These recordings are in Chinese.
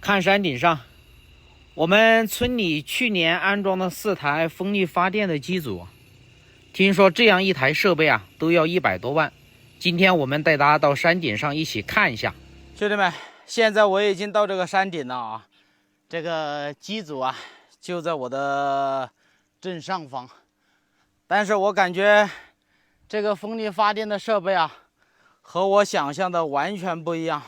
看山顶上，我们村里去年安装的4台风力发电的机组，听说这样一台设备啊都要100多万。今天我们带大家到山顶上一起看一下。兄弟们，现在我已经到这个山顶了啊，这个机组啊就在我的正上方，但是我感觉这个风力发电的设备啊和我想象的完全不一样。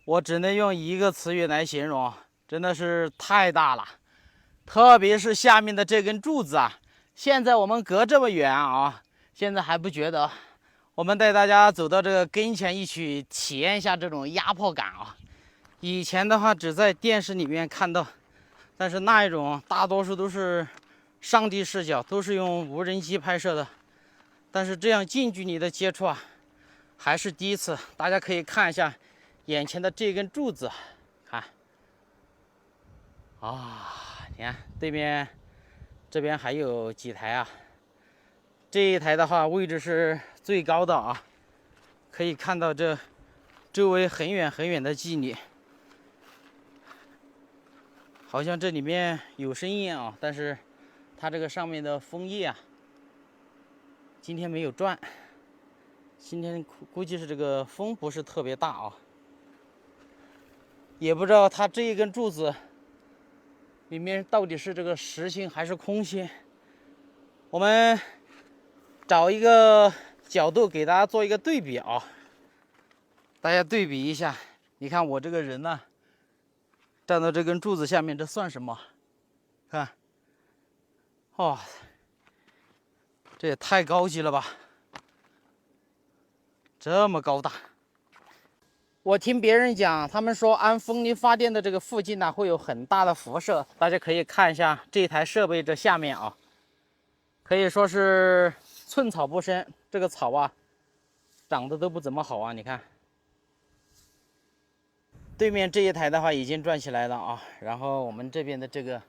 我只能用一个词语来形容，真的是太大了。特别是下面的这根柱子啊，现在我们隔这么远啊，现在还不觉得。我们带大家走到这个跟前，一起体验一下这种压迫感啊。以前的话只在电视里面看到，但是那一种大多数都是上帝视角，都是用无人机拍摄的。但是这样近距离的接触啊，还是第一次。大家可以看一下眼前的这根柱子，看啊，你看对面这边还有几台啊。这一台的话位置是最高的啊，可以看到这周围很远很远的距离。好像这里面有声音啊，但是它这个上面的枫叶啊今天没有转，今天估计是这个风不是特别大啊。也不知道它这一根柱子里面到底是这个实心还是空心。我们找一个角度给大家做一个对比啊，大家对比一下。你看我这个人呢，站到这根柱子下面，这算什么？看，哦，这也太高级了吧！这么高大。我听别人讲，他们说安风力发电的这个附近呢会有很大的辐射，大家可以看一下这台设备这下面啊，可以说是寸草不生，这个草啊长得都不怎么好啊。你看对面这一台的话已经转起来了啊，然后我们这边的这个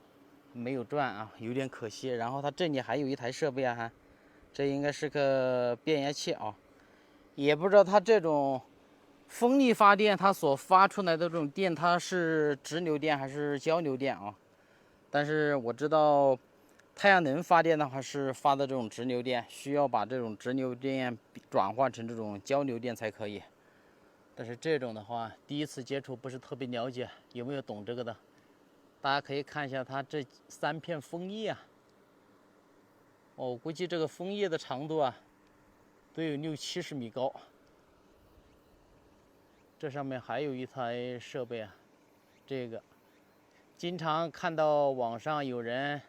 没有转啊，有点可惜。然后它这里还有一台设备啊，这应该是个变压器啊，也不知道它这种风力发电它所发出来的这种电，它是直流电还是交流电啊？但是我知道太阳能发电的话是发的这种直流电，需要把这种直流电转换成这种交流电才可以。但是这种的话第一次接触，不是特别了解，有没有懂这个的？大家可以看一下它这3片枫叶啊，我估计这个枫叶的长度啊都有60-70米高。这上面还有一台设备啊，这个经常看到网上有人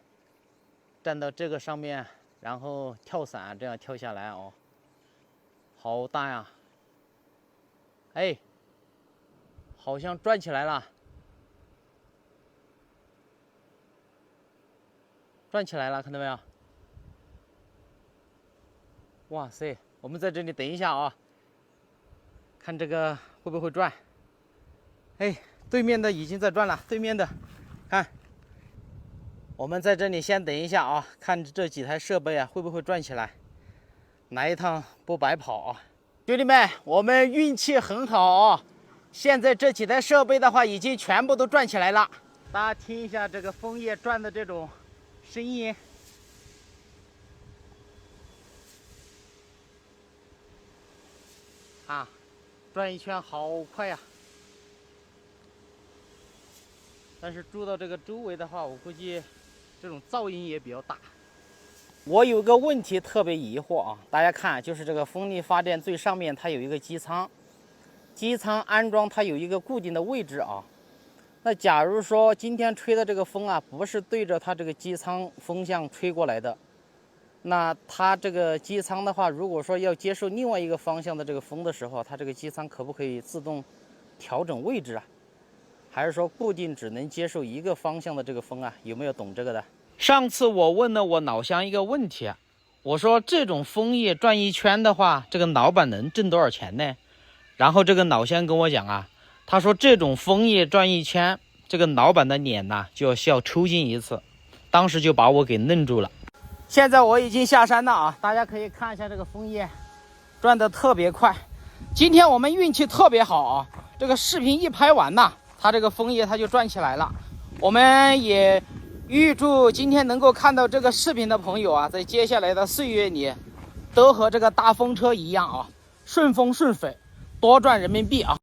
站到这个上面，然后跳伞，这样跳下来哦，好大呀！哎，好像转起来了，转起来了，看到没有？哇塞！我们在这里等一下啊，看这个会不会转？哎，对面的已经在转了，对面的，看。我们在这里先等一下啊，看这几台设备啊会不会转起来，来一趟不白跑啊！兄弟们，我们运气很好啊，现在这几台设备的话已经全部都转起来了。大家听一下这个枫叶转的这种声音。啊，转一圈好快呀！但是住到这个周围的话，我估计这种噪音也比较大。我有个问题特别疑惑啊，大家看，就是这个风力发电最上面它有一个机舱，机舱安装它有一个固定的位置啊。那假如说今天吹的这个风啊，不是对着它这个机舱风向吹过来的，那它这个机舱的话，如果说要接受另外一个方向的这个风的时候，它这个机舱可不可以自动调整位置啊？还是说固定只能接受一个方向的这个风啊？有没有懂这个的？上次我问了我老乡一个问题啊，我说这种枫叶转一圈的话，这个老板能挣多少钱呢？然后这个老乡跟我讲啊，他说这种枫叶转一圈，这个老板的脸呐就要需要抽筋一次，当时就把我给愣住了。现在我已经下山了啊，大家可以看一下这个枫叶转得特别快。今天我们运气特别好啊，这个视频一拍完呐，它这个枫叶它就转起来了。我们也预祝今天能够看到这个视频的朋友啊，在接下来的岁月里，都和这个大风车一样啊，顺风顺水，多赚人民币啊！